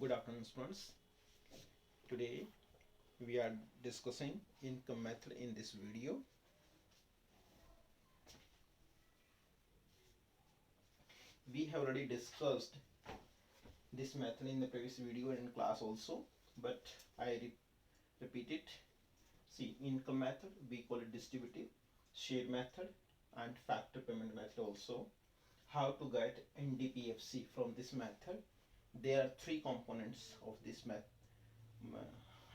Good afternoon, students. Today we are discussing income method in this video. We have already discussed this method in the previous video and in class also, but I repeat it. See, income method we call it distributive, share method, and factor payment method also. How to get NDPFC from this method? There are three components of this method.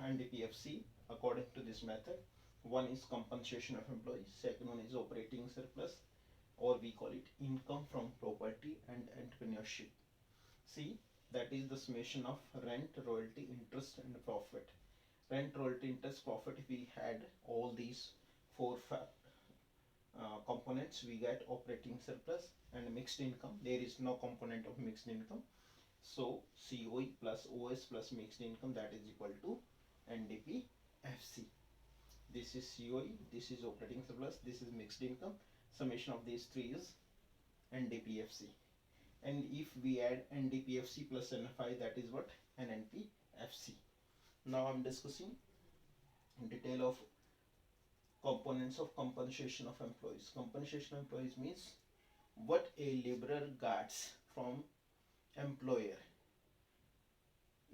NDPFC according to this method. One is compensation of employees, second one is operating surplus, or we call it income from property and entrepreneurship. See, that is the summation of rent, royalty, interest and profit. Rent, royalty, interest, profit, if we had all these four components, we get operating surplus and mixed income. There is no component of mixed income. So COE plus OS plus mixed income, that is equal to NDPFC. This is COE, this is operating surplus, this is mixed income. Summation of these three is NDPFC. And if we add NDPFC plus NFI, that is what? NNPFC. Now I'm discussing in detail of components of compensation of employees. Compensation of employees means what a laborer gets from employer.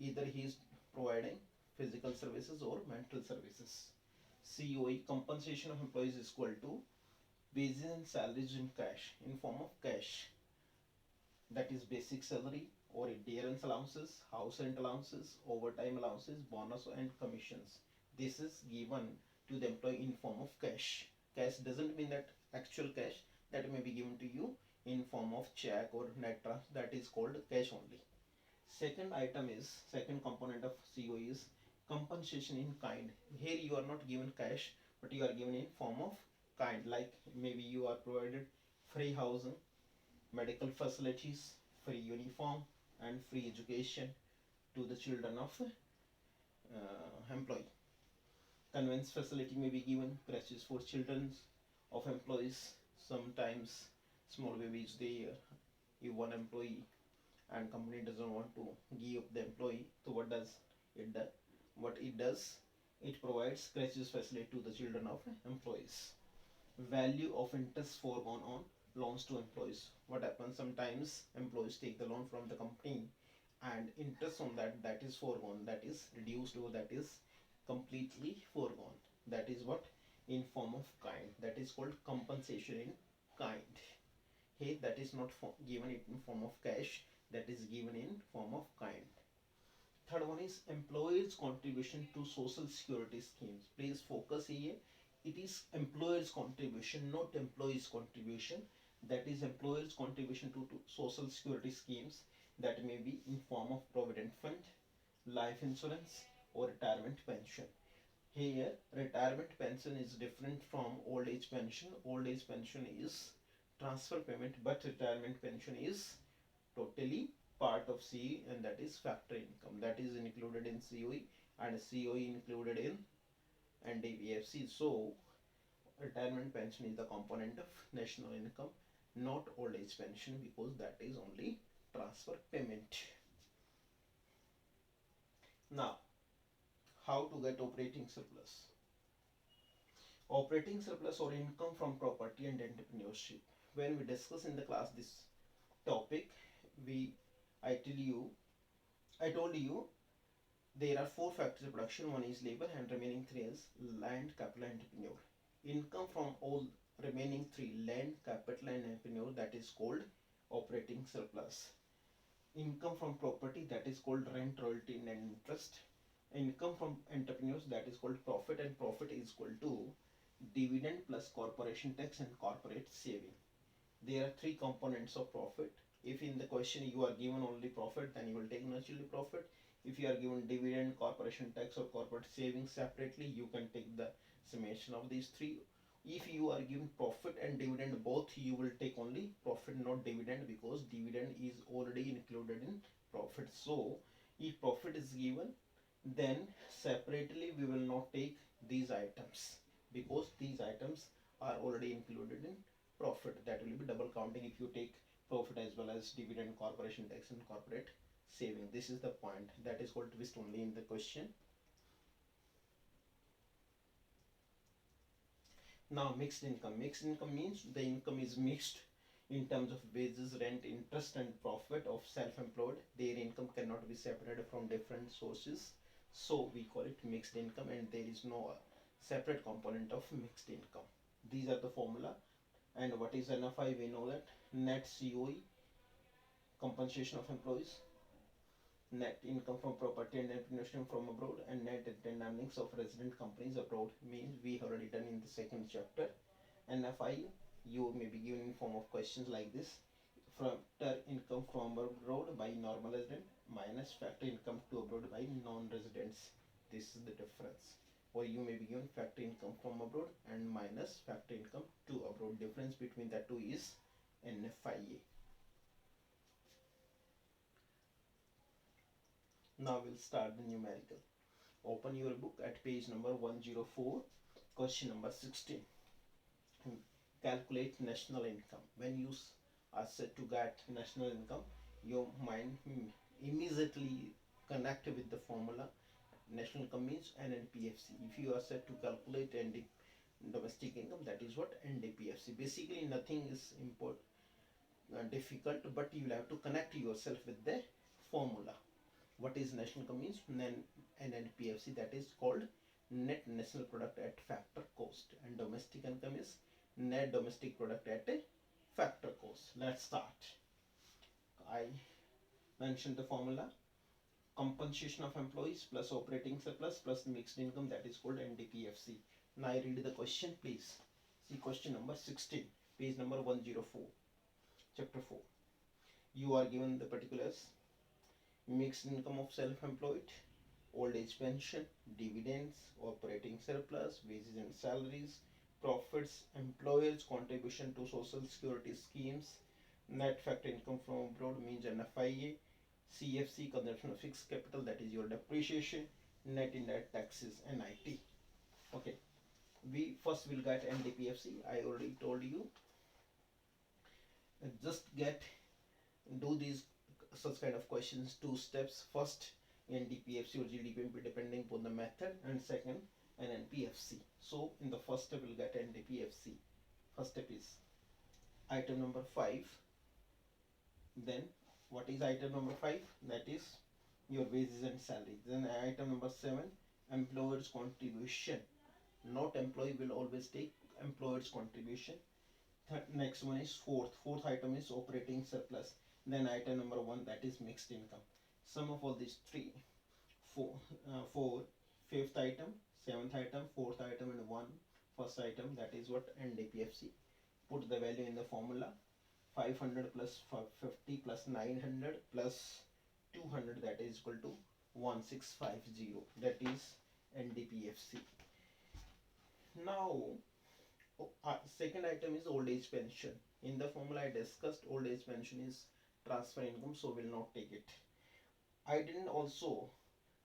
Either he is providing physical services or mental services. COE, compensation of employees, is equal to wages and salaries in cash, in form of cash. That is basic salary or adherence allowances, house rent allowances, overtime allowances, bonus and commissions. This is given to the employee in form of cash. Cash doesn't mean that actual cash, that may be given to you in form of check or net transfer, that is called cash only. Second item is, second component of COE is compensation in kind. Here you are not given cash, but you are given in form of kind, like maybe you are provided free housing, medical facilities, free uniform and free education to the children of employee. Conveyance facility may be given, crashes for children of employees. Sometimes small babies, they if one employee and company doesn't want to give up the employee, so what does it do? What it does, it provides crashes facility to the children of employees. Value of interest foregone on loans to employees. What happens, sometimes employees take the loan from the company and interest on that, that is foregone, that is reduced, or that is completely foregone. That is what? In form of kind. That is called compensation in kind. Here that is not given in form of cash, that is given in form of kind. Third one is employers' contribution to social security schemes. Please focus here. It is employers' contribution, not employees' contribution. That is employers' contribution to social security schemes, that may be in form of provident fund, life insurance or retirement pension. Here retirement pension is different from old age pension. Old age pension is transfer payment, but retirement pension is totally part of COE, and that is factor income, that is included in COE, and COE included in NDPFC. So retirement pension is the component of national income, not old age pension, because that is only transfer payment. Now, how to get operating surplus? Operating surplus or income from property and entrepreneurship. When we discuss in the class this topic, I told you there are four factors of production. One is labor and remaining three is land, capital and entrepreneur. Income from all remaining three, land, capital and entrepreneur, that is called operating surplus. Income from property, that is called rent, royalty and interest. Income from entrepreneurs, that is called profit, and profit is equal to dividend plus corporation tax and corporate saving. There are three components of profit. If in the question you are given only profit, then you will take naturally profit. If you are given dividend, corporation tax or corporate savings separately, you can take the summation of these three. If you are given profit and dividend both, you will take only profit, not dividend, because dividend is already included in profit. So if profit is given, then separately we will not take these items, because these items are already included in profit. That will be double counting if you take profit as well as dividend, corporation tax and corporate saving. This is the point that is called twist only in the question. Now mixed income. Mixed income means the income is mixed in terms of wages, rent, interest and profit of self-employed. Their income cannot be separated from different sources. So we call it mixed income, and there is no separate component of mixed income. These are the formula. And what is NFI? We know that net COE, compensation of employees, net income from property and entrepreneurship from abroad, and net earnings of resident companies abroad. Means we have already done in the second chapter. NFI you may be given in form of questions like this: factor income from abroad by normal resident minus factor income to abroad by non-residents. This is the difference. Or you may be given factor income from abroad and minus factor income to abroad. Difference between the two is NFIA. Now we'll start the numerical. Open your book at page number 104, question number 16. Calculate national income. When you are set to get national income, your mind immediately connect with the formula. National income means NNPFC. If you are set to calculate domestic income, that is what NDPFC. Basically nothing is difficult, but you will have to connect yourself with the formula. What is national income means? NNPFC, that is called net national product at factor cost, and domestic income is net domestic product at a factor cost. Let's start. I mentioned the formula: compensation of employees plus operating surplus plus mixed income, that is called NDPFC. Now I read the question, please. See question number 16, page number 104, chapter 4. You are given the particulars: mixed income of self-employed, old age pension, dividends, operating surplus, wages and salaries, profits, employers' contribution to social security schemes, net factor income from abroad means NFIA, CFC, consumption of fixed capital, that is your depreciation, net indirect taxes, NIT. Okay, we first will get NDPFC. I already told you. Just do these such kind of questions, two steps. First NDPFC or GDPMP depending upon the method, and second NNPFC. So in the first step we'll get NDPFC. First step is item number 5. Then what is item number 5? That is your wages and salary. Then item number 7, employer's contribution. Not employee will always take employer's contribution. Next one is fourth item is operating surplus. Then item number 1, that is mixed income. Sum of all these 3, 4, fifth item, 7th item, 4th item and 1 first item, that is what NDPFC. Put the value in the formula: 500 plus 50 plus 900 plus 200, that is equal to 1650. That is NDPFC. Now second item is old age pension. In the formula I discussed old age pension is transfer income, so will not take it. I didn't also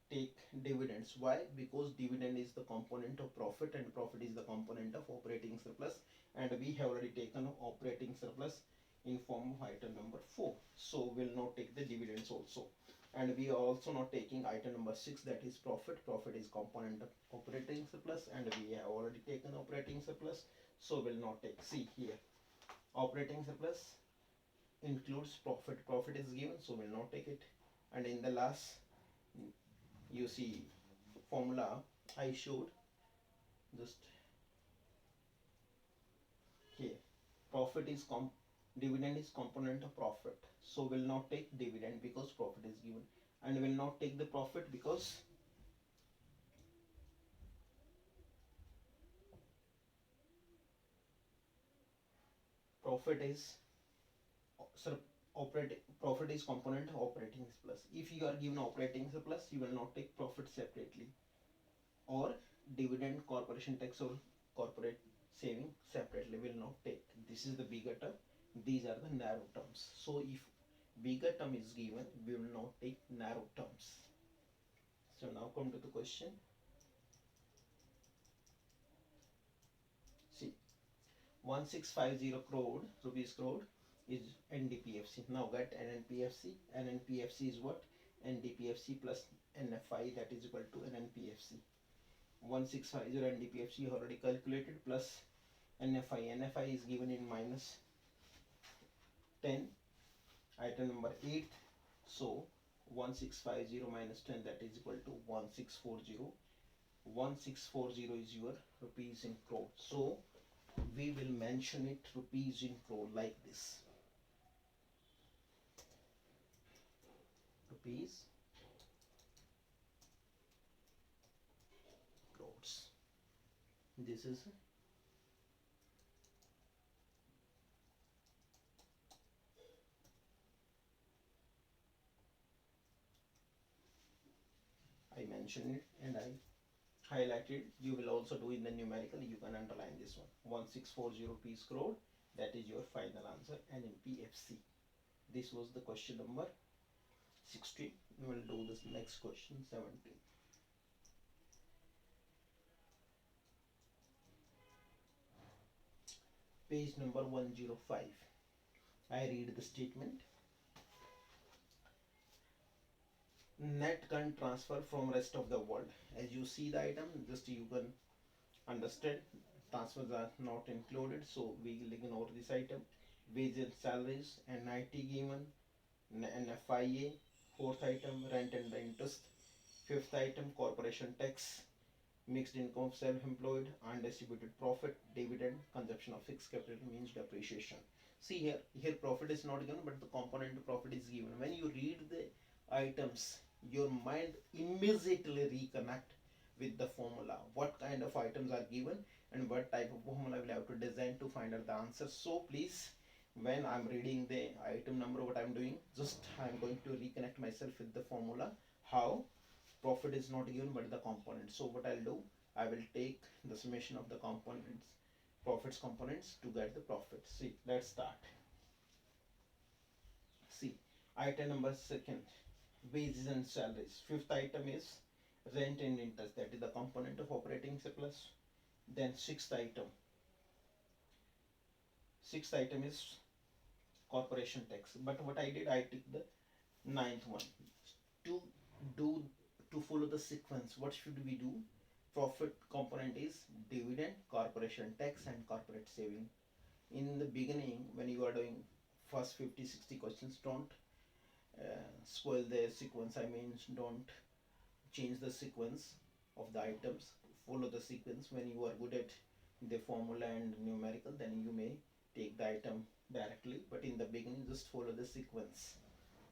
take dividends. Why? Because dividend is the component of profit and profit is the component of operating surplus, and we have already taken operating surplus in form of item number 4, so will not take the dividends also. And we are also not taking item number 6, that is profit. Profit is component of operating surplus, and we have already taken operating surplus, so will not take. See here, operating surplus includes profit. Profit is given, so will not take it. And in the last, you see formula I showed just here. Profit is dividend is component of profit, so will not take dividend because profit is given, and will not take the profit because profit is profit is component of operating surplus. If you are given operating surplus, you will not take profit separately, or dividend, corporation tax or corporate saving separately will not take. This is the bigger term, these are the narrow terms. So if bigger term is given, we will not take narrow terms. So now come to the question. See, 1650 rupees crore is NDPFC. Now get NNPFC. NNPFC is what? NDPFC plus NFI, that is equal to NNPFC. 1650 NDPFC you already calculated, plus NFI. NFI is given in minus 10, item number 8. So 1650 minus 10, that is equal to 1640. 1640 is your rupees in crore. So we will mention it rupees in crore like this. Rupees crores. This is I mentioned it and I highlighted. You will also do in the numerical. You can underline this one. 1640 rupees crore. That is your final answer. NNPFC. This was the question number 16. We will do this next question 17. Page number 105. I read the statement. Net current transfer from rest of the world. As you see the item, just you can understand transfers are not included, so we will ignore this item. Wages, salaries, NIT given, NFIA. Fourth item, rent and interest. Fifth item, corporation tax, mixed income of self-employed, undistributed profit, dividend, consumption of fixed capital means depreciation. See here profit is not given, but the component profit is given. When you read the items, your mind immediately reconnect with the formula. What kind of items are given and what type of formula will have to design to find out the answer. So please, when I'm reading the item number, what I'm doing, just I'm going to reconnect myself with the formula. How profit is not given but the component. So what I'll do, I will take the summation of the components, profits components to get the profit. See, let's start. See, item number second, wages and salaries. Fifth item is rent and interest, that is the component of operating surplus. Then sixth item is corporation tax. But what I did, I took the ninth one. To do, to follow the sequence, what should we do? Profit component is dividend, corporation tax and corporate saving. In the beginning, when you are doing first 50-60 questions, don't spoil the sequence. I mean, don't change the sequence of the items. Follow the sequence. When you are good at the formula and numerical, then you may take the item directly, but in the beginning just follow the sequence.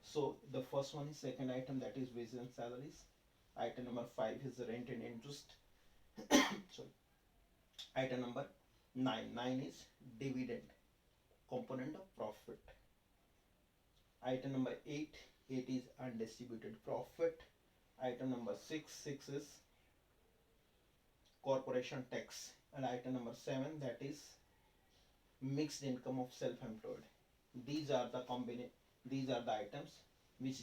So the first one is second item, that is wages and salaries. Item number 5 is the rent and interest. Sorry. Item number 9 is dividend, component of profit. Item number 8 is undistributed profit. Item number 6 is corporation tax. And item number 7, that is mixed income of self-employed. These are the items which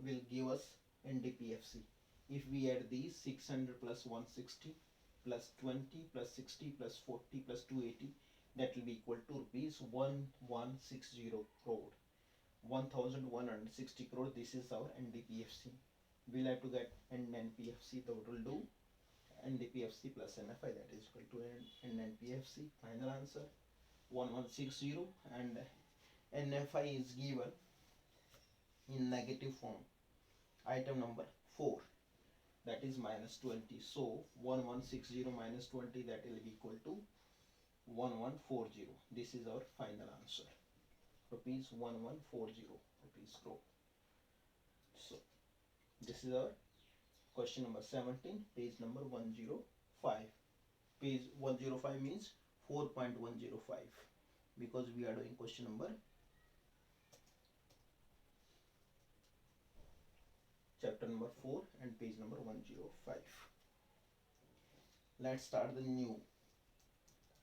will give us NDPFC. If we add these 600 plus 160 plus 20 plus 60 plus 40 plus 280, that will be equal to rupees 1160 crore. 1160 crore. This is our NDPFC. We'll have to get NNPFC. That will do NDPFC plus NFI, that is equal to NNPFC. Final answer 1160, and NFI is given in negative form. Item number 4, that is minus 20. So 1160 minus 20, that will be equal to 1140. This is our final answer. Rupees 1140 rupees crore. So this is our question number 17, page number 105. Page 105 means 4.105, because we are doing question number chapter number 4 and page number 105. Let's start the new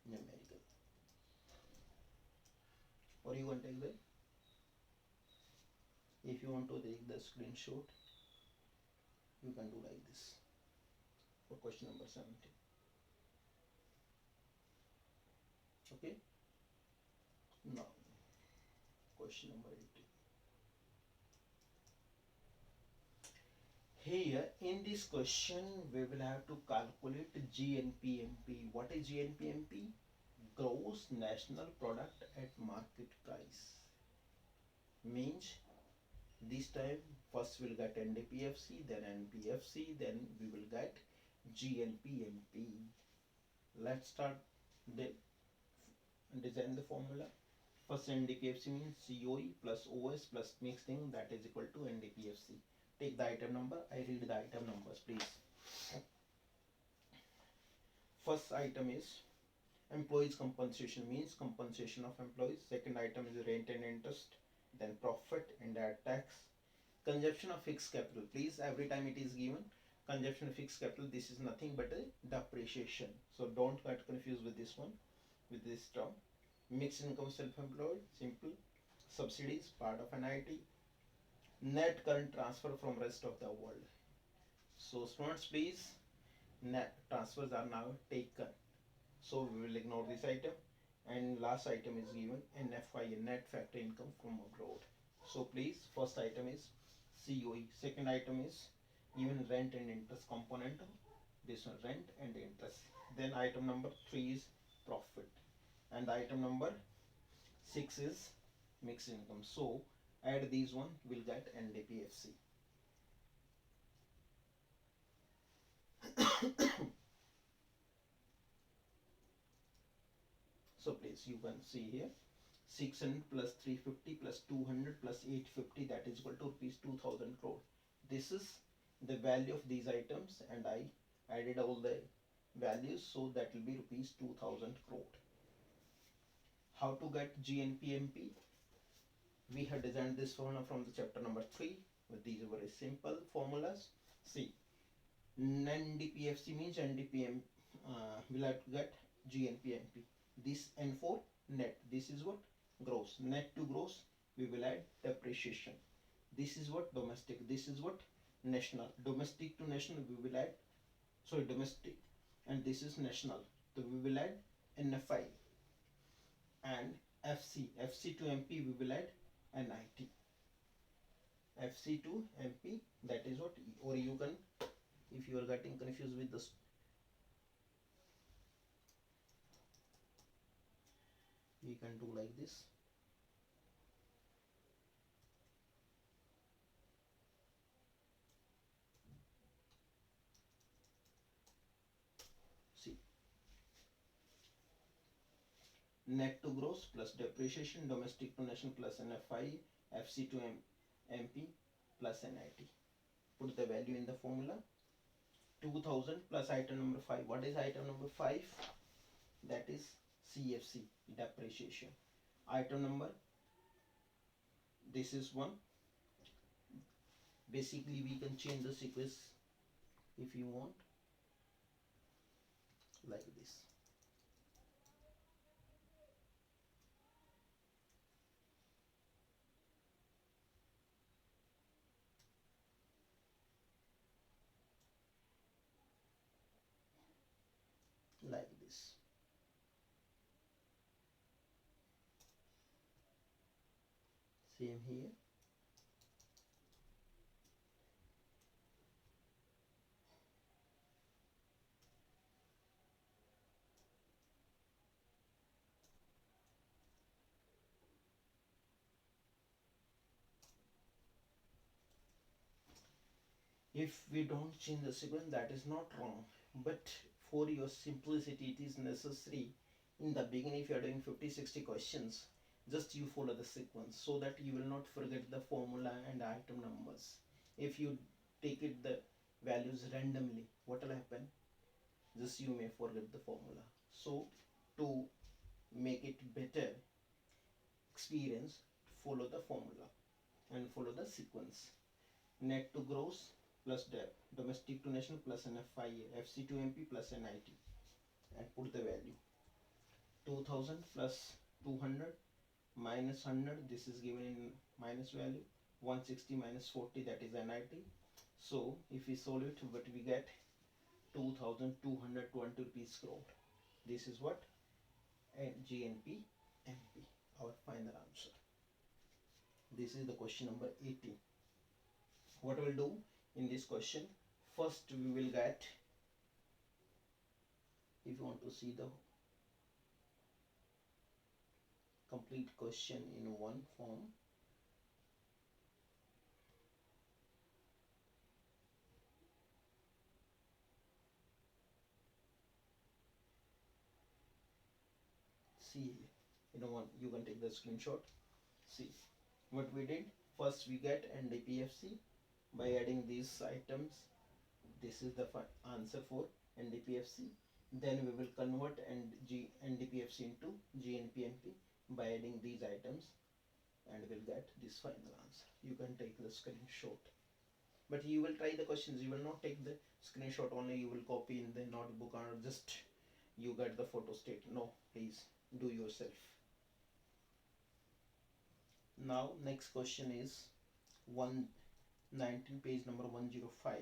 numerical. Or you want to take the, if you want to take the screenshot, you can do like this for question number 17. Okay, now question number 18. Here in this question we will have to calculate GNPMP. What is GNPMP? Gross National Product at Market Price. Means this time first we'll get NDPFC, then NPFC, then we will get GNPMP. Let's start the design the formula. First NDPFC means COE plus OS plus mixing, that is equal to NDPFC. Take the item number. I read the item numbers, please. First item is employees compensation, means compensation of employees. Second item is rent and interest, then profit and add tax. Consumption of fixed capital, please, every time it is given consumption of fixed capital, this is nothing but a depreciation, so don't get confused with this one, with this term. Mixed income self-employed, simple. Subsidies, part of NIT. Net current transfer from rest of the world. So students, please, net transfers are now taken, so we will ignore this item. And last item is given NFI, net factor income from abroad. So please, first item is COE. Second item is even rent and interest component. This one, rent and interest. Then item number 3 is profit, and item number 6 is mixed income. So add these one, will get NDPFC. So please, you can see here 600 plus 350 plus 200 plus 850, that is equal to rupees 2000 crore. This is the value of these items, and I added all the values, so that will be rupees 2000 crore. How to get GNPMP? We have designed this formula from the chapter number 3 with these very simple formulas. See, NDPFC means NDPM, we'll have to get GNPMP. This N for net, this is what gross. Net to gross we will add depreciation. This is what domestic, this is what national. Domestic to national we will add, sorry, domestic, and this is national, so we will add NFI. And FC to MP we will add NIT. FC to MP, that is what, or you can, if you are getting confused with this, we can do like this. See, net to gross plus depreciation, domestic to national plus NFI, FC to MP plus NIT. Put the value in the formula. 2000 plus item number 5. What is item number 5? That is CFC, depreciation. Item number, this is 1. Basically we can change the sequence if you want, like this. Like this. Same here. If we don't change the sequence, that is not wrong, but for your simplicity it is necessary in the beginning, if you are doing 50-60 questions, just you follow the sequence so that you will not forget the formula and item numbers. If you take it the values randomly, what will happen? Just you may forget the formula. So to make it better experience, follow the formula and follow the sequence. Net to gross plus debt, domestic to national plus NFI, FC to MP plus NIT, and put the value. 2000 plus 200 minus 100, this is given in minus value. 160 minus 40, that is NIT. So if we solve it, what we get? 2220 rupees crore. This is what? GNP MP, our final answer. This is the question number 18. What we'll do, in this question. First we will get, if you want to see the complete question in one form, see, one, you can take the screenshot. See what we did. First we get NDPFC by adding these items. This is the answer for NDPFC. Then we will convert NDPFC into GNPMP by adding these items, and we'll get this final answer. You can take the screenshot, but you will try the questions. You will not take the screenshot only, you will copy in the notebook, or just you get the photo state. No, please do yourself. Now next question is 119, page number 105.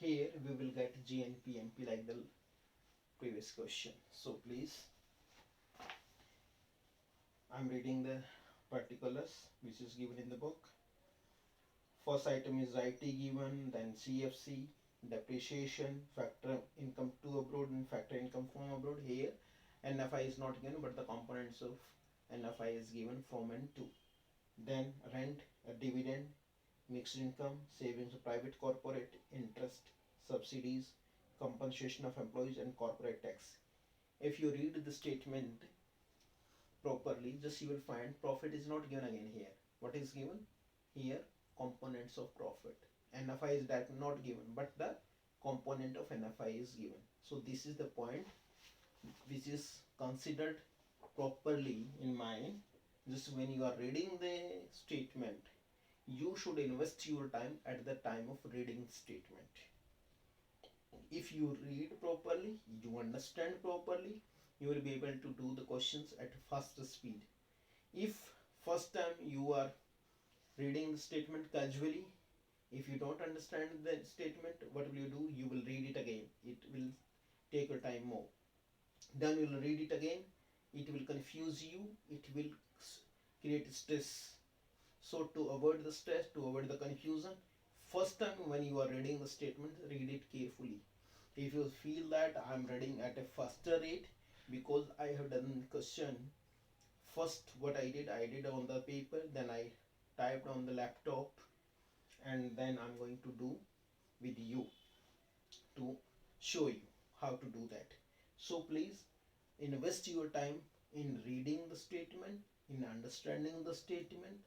Here we will get GNPMP like the previous question. So please, I'm reading the particulars which is given in the book. First item is IT given, then CFC, depreciation, factor income to abroad and factor income from abroad. Here NFI is not given, but the components of NFI is given from and to. Then rent, a dividend, mixed income, savings of private corporate, interest, subsidies, compensation of employees, and corporate tax. If you read the statement properly, just you will find profit is not given again here. What is given here? Components of profit. NFI is that not given, but the component of NFI is given. So this is the point which is considered properly in mind. Just when you are reading the statement, you should invest your time at the time of reading statement. If you read properly, you understand properly, you will be able to do the questions at faster speed. If first time you are reading the statement casually, if you don't understand the statement, what will you do? You will read it again. It will take your time more. Then you will read it again. It will confuse you. It will create stress. So to avoid the stress, to avoid the confusion, first time when you are reading the statement, read it carefully. If you feel that I am reading at a faster rate because I have done question, first what I did on the paper, then I typed on the laptop, and then I'm going to do with you to show you how to do that. So please invest your time in reading the statement, in understanding the statement,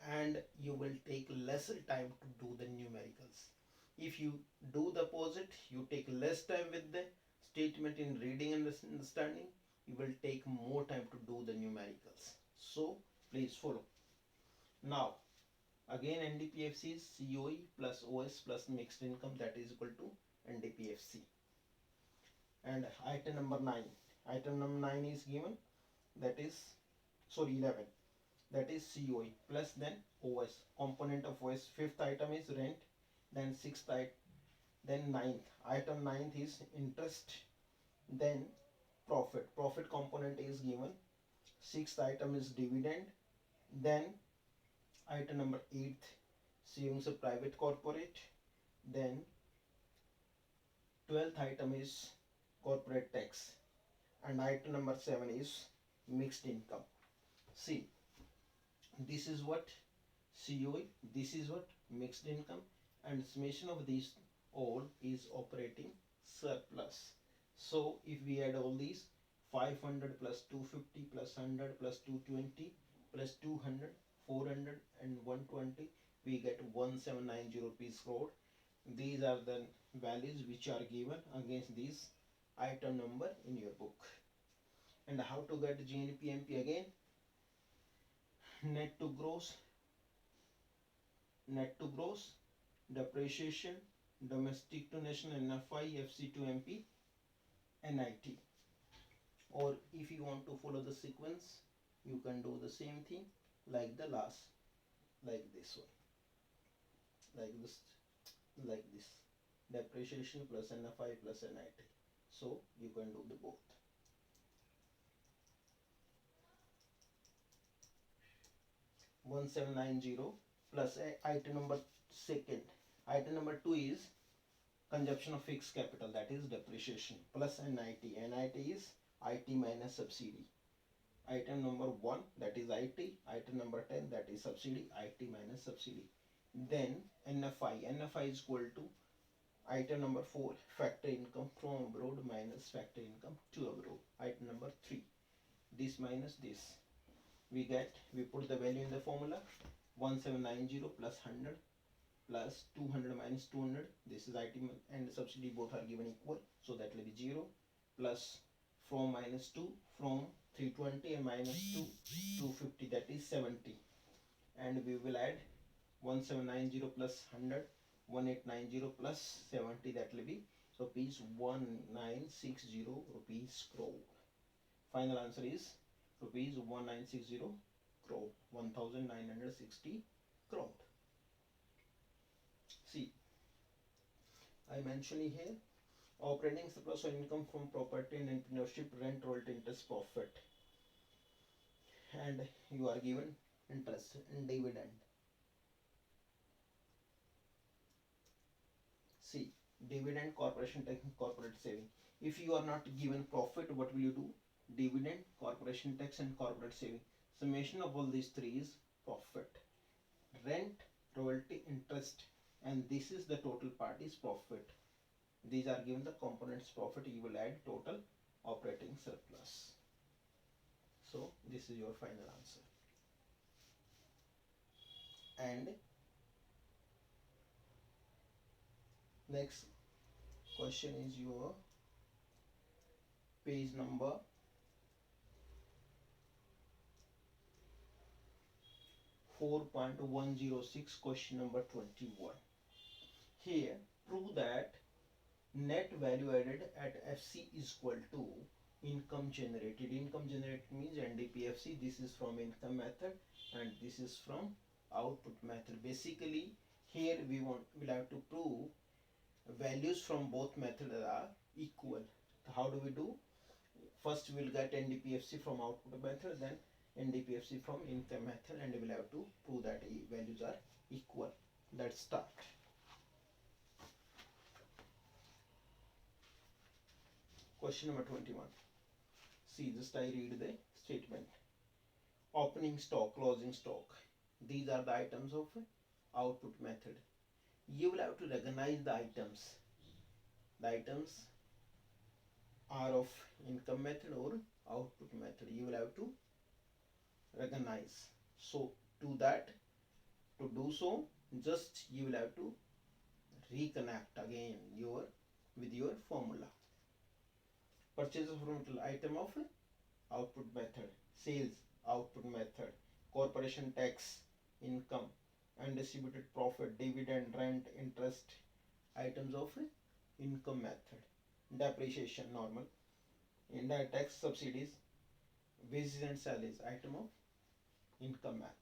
and you will take lesser time to do the numericals. If you do the opposite, you take less time with the statement in reading and understanding, you will take more time to do the numericals. So please follow. Now again, NDPFC is COE plus OS plus mixed income, that is equal to NDPFC. And item number 9. Item number 9 is given, that is 11. That is COE plus then OS. Component of OS. Fifth item is rent. Then sixth item. Then ninth. Item ninth is interest. Then profit. Profit component is given. Sixth item is dividend. Then item number 8, savings of private corporate. Then 12th item is corporate tax. And item number 7 is mixed income. See, this is what COE, this is what mixed income, and summation of these all is operating surplus. So if we add all these, 500 plus 250 plus 100 plus 220 plus 200, 400 and 120, we get 1790 rupees crore. These are the values which are given against this item number in your book. And how to get GNPMP again? Net to gross, depreciation, domestic to national, NFI, FC to MP, NIT. Or if you want to follow the sequence, you can do the same thing like the last, like this one, like this, depreciation plus NFI plus NIT. So you can do the both. $1790 plus item number second. Item number 2 is consumption of fixed capital, that is depreciation, plus NIT. NIT is IT minus subsidy. Item number 1, that is IT. Item number 10, that is subsidy, IT minus subsidy. Then NFI. NFI is equal to item number 4, factory income from abroad minus factory income to abroad. Item number 3, this minus this. We put the value in the formula. 1790 plus 100 plus 200 minus 200. This is IT and subsidy, both are given equal, so that will be 0. Plus from minus 2, from 320 and minus 2, 250, that is 70. And we will add 1790 plus 100, 1890 plus 70, that will be rupees 1960 rupees crore. Final answer is rupees 1960 crore, 1960 crore. See, I mentioned here operating surplus or income from property and entrepreneurship, rent, royalty, interest, profit, and you are given interest and dividend. See, dividend, corporation tax, corporate saving. If you are not given profit, what will you do? Dividend, corporation tax, and corporate saving. Summation of all these three is profit. Rent, royalty, interest, and this is the total part is profit. These are given the components profit. You will add total operating surplus. So this is your final answer. And next question is your page number 4.106, question number 21. Here, prove that net value added at FC is equal to income generated. Income generated means NDPFC. This is from income method and this is from output method. Basically, here we'll have to prove values from both methods are equal. How do we do? First we'll get NDPFC from output method, then NDPFC from income method, and we'll have to prove that values are equal. Let's start. Question number 21. See, just I read the statement. Opening stock, closing stock. These are the items of output method. You will have to recognize the items. The items are of income method or output method. You will have to recognize. So to do so, just you will have to reconnect again with your formula. Purchase of raw material, item of output method. Sales, output method. Corporation tax, income. Undistributed profit, dividend, rent, interest, items of income method. Depreciation, normal. Indirect tax, subsidies, wages and salaries, item of income method.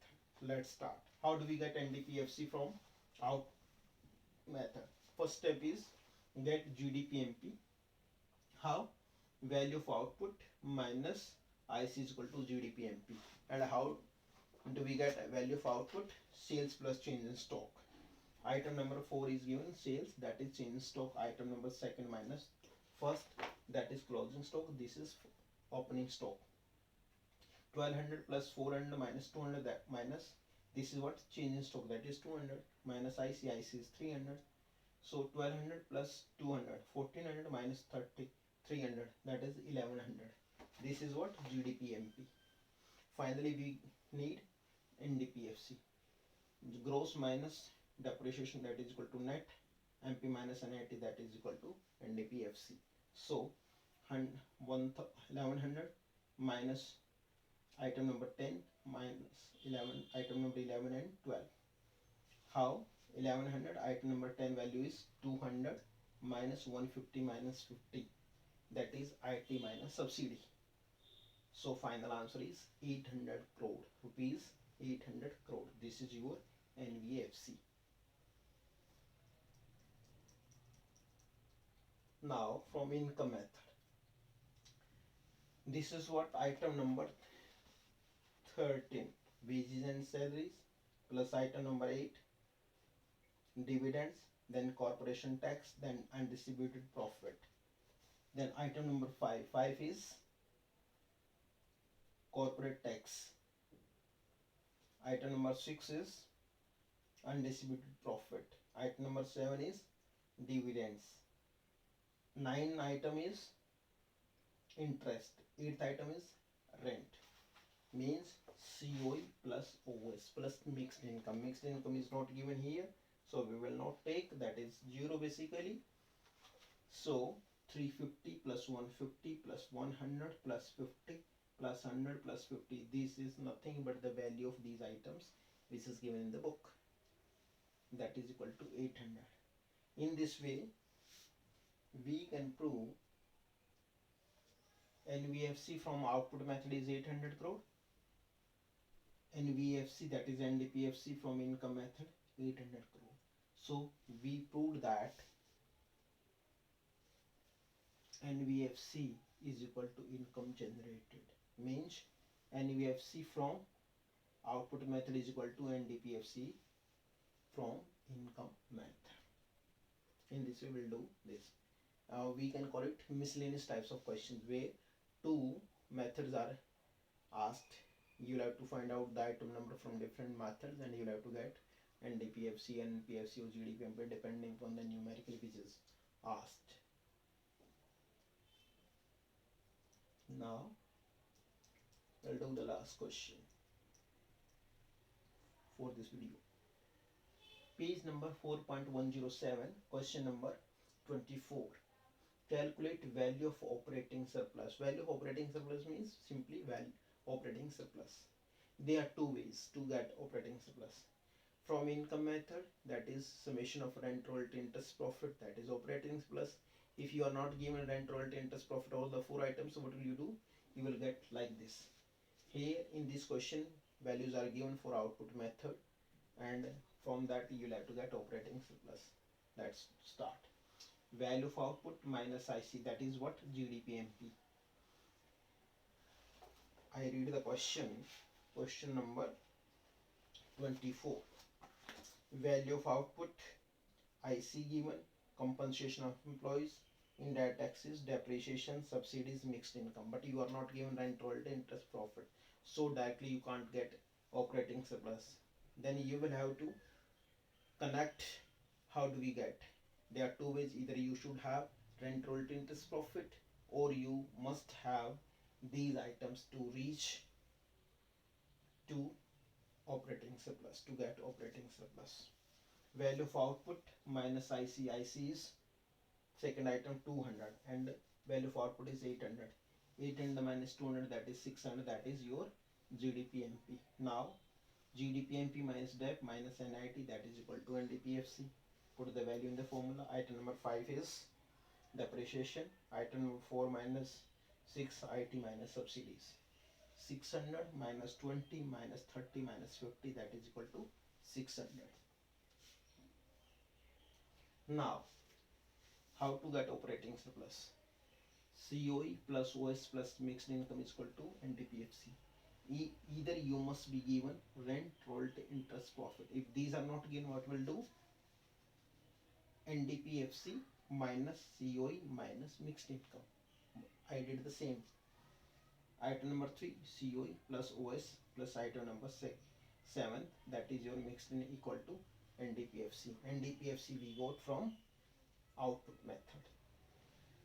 Let's start. How do we get NDPFC from out method? First step is get GDPMP. How? Value of output minus IC is equal to GDPMP. And how do we get value of output? Sales plus change in stock. Item number 4 is given sales, that is change in stock. Item number 2 minus first, that is closing stock. This is opening stock. 1200 plus 400 minus 200, that minus this is what change in stock, that is 200 minus IC is 300. So 1200 plus 200, 1400 minus 300, that is 1100. This is what GDPMP. Finally we need NDPFC. Gross minus depreciation, that is equal to net. MP minus NIT, that is equal to NDPFC. So 1100 minus item number 10 minus 11, item number 11 and 12. How? 1100, item number 10 value is 200 minus 150 minus 50, that is IT minus subsidy. So final answer is 800 crore rupees. 800 crore. This is your NVFC. Now from income method, this is what item number 13, wages and salaries plus item number 8 dividends, then corporation tax, then undistributed profit. Then item number 5 is corporate tax. Item number 6 is undistributed profit. Item number 7 is dividends. 9 item is interest. 8th item is rent. Means COE plus OS plus mixed income. Mixed income is not given here, so we will not take, that is 0 basically. So 350 plus 150 plus 100 plus 50 plus 100 plus 50. This is nothing but the value of these items which is given in the book. That is equal to 800. In this way, we can prove NVFC from output method is 800 crore. NVFC, that is NDPFC from income method, 800 crore. So we proved that NVFC is equal to income generated. Means NVFC from output method is equal to NDPFC from income method. In this way we will do this. We can call it miscellaneous types of questions where two methods are asked. You will have to find out the item number from different methods and you will have to get NDPFC, NPFC or GDPMP depending upon the numerical which is asked. Now we'll do the last question for this video. Page number 4.107, question number 24. Calculate value of operating surplus. Value of operating surplus means simply value operating surplus. There are two ways to get operating surplus. From income method, that is summation of rent, royalty, interest, profit, that is operating surplus. If you are not given rent, royalty, interest, profit, all the 4 items, what will you do? You will get like this. Here in this question, values are given for output method and from that you will have to get operating surplus. Let's start. Value of output minus IC, that is what? GDPMP. I read the question. Question number 24. Value of output, IC given, compensation of employees, indirect taxes, depreciation, subsidies, mixed income. But you are not given rent, royalty, interest, profit. So directly you can't get operating surplus. Then you will have to connect. How do we get? There are two ways. Either you should have rent, royalty, interest, profit, or you must have these items to reach to operating surplus, to get operating surplus. Value of output minus IC. IC is second item 200 and value of output is 800. 800 minus 200, that is 600, that is your GDPMP. Now GDPMP minus DEP minus NIT, that is equal to NDPFC. Put the value in the formula. Item number 5 is depreciation. Item number 4 minus 6 IT minus subsidies. 600 minus 20 minus 30 minus 50, that is equal to 600. Now how to get operating surplus? COE plus OS plus mixed income is equal to NDPFC. Either you must be given rent, royalty, interest, profit. If these are not given, what will do? NDPFC minus COE minus mixed income. I did the same. Item number 3, COE plus OS plus item number 7, that is your mixed income equal to NDPFC. NDPFC we got from output method.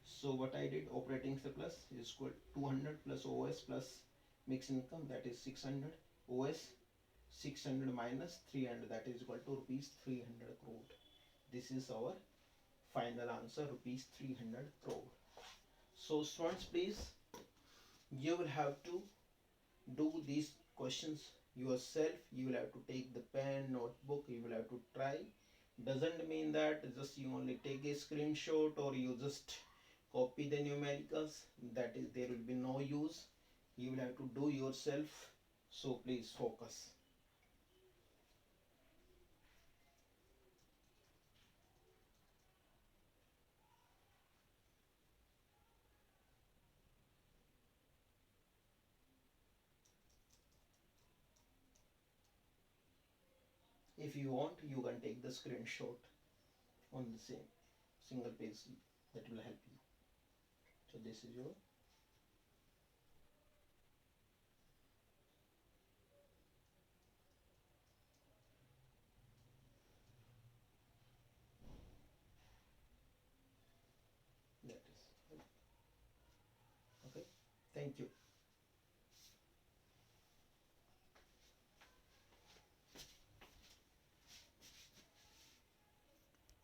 So what I did, operating surplus is equal to 200 plus OS plus mixed income, that is 600. OS 600 minus 300, that is equal to rupees 300 crore. This is our final answer, rupees 300 crore. So students, please, you will have to do these questions yourself. You will have to take the pen, notebook, you will have to try. Doesn't mean that just you only take a screenshot or you just copy the numericals. That is, there will be no use. You will have to do yourself. So please focus. If you want, you can take the screenshot on the same single page, that will help you. So this is your that is okay. Thank you.